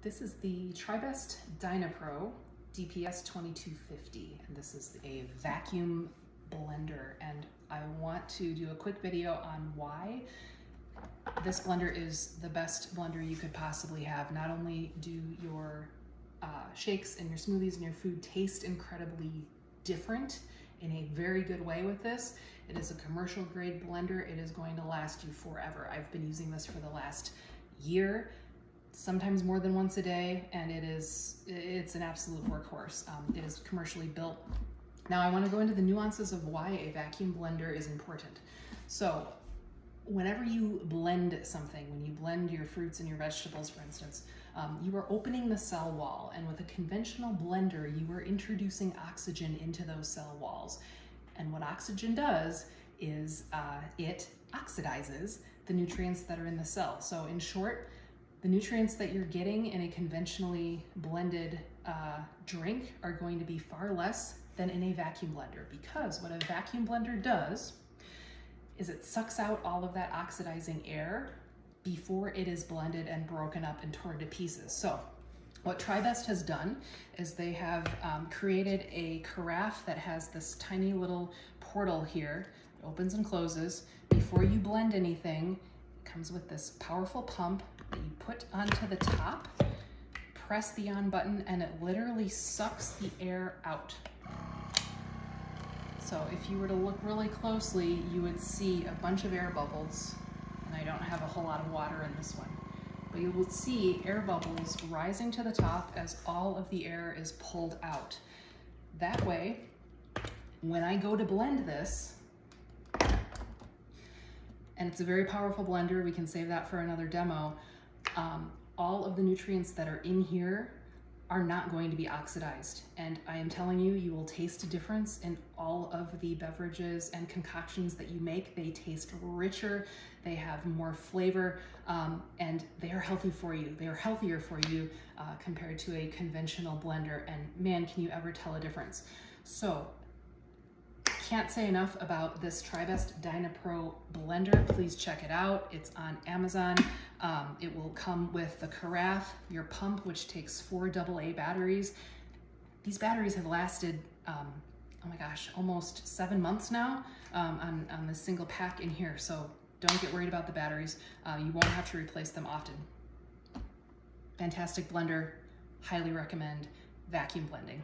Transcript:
This is the Tribest DynaPro DPS 2250, and this is a vacuum blender, and I want to do a quick video on why this blender is the best blender you could possibly have. Not only do your shakes and your smoothies and your food taste incredibly different in a very good way with this, it is a commercial grade blender. It is going to last you forever. I've been using this for the last year, sometimes more than once a day, and it's an absolute workhorse. It is commercially built. Now I want to go into the nuances of why a vacuum blender is important. So whenever you blend something, when you blend your fruits and your vegetables, for instance, you are opening the cell wall, and with a conventional blender, you are introducing oxygen into those cell walls. And what oxygen does is it oxidizes the nutrients that are in the cell. So in short, the nutrients that you're getting in a conventionally blended drink are going to be far less than in a vacuum blender, because what a vacuum blender does is it sucks out all of that oxidizing air before it is blended and broken up and torn to pieces. So what Tribest has done is they have created a carafe that has this tiny little portal here. It opens and closes. Before you blend anything, it comes with this powerful pump that you put onto the top, press the on button, and it literally sucks the air out. So if you were to look really closely, you would see a bunch of air bubbles, and I don't have a whole lot of water in this one, but you will see air bubbles rising to the top as all of the air is pulled out. That way, when I go to blend this, and it's a very powerful blender, we can save that for another demo, all of the nutrients that are in here are not going to be oxidized. And I am telling you, you will taste a difference in all of the beverages and concoctions that you make. They taste richer, they have more flavor, and they are healthy for you. They are healthier for you compared to a conventional blender, and man, can you ever tell a difference. So, can't say enough about this Tribest DynaPro blender. Please check it out. It's on Amazon. It will come with the carafe, your pump, which takes 4 AA batteries. These batteries have lasted, oh my gosh, almost 7 months now on this single pack in here. So don't get worried about the batteries. You won't have to replace them often. Fantastic blender. Highly recommend vacuum blending.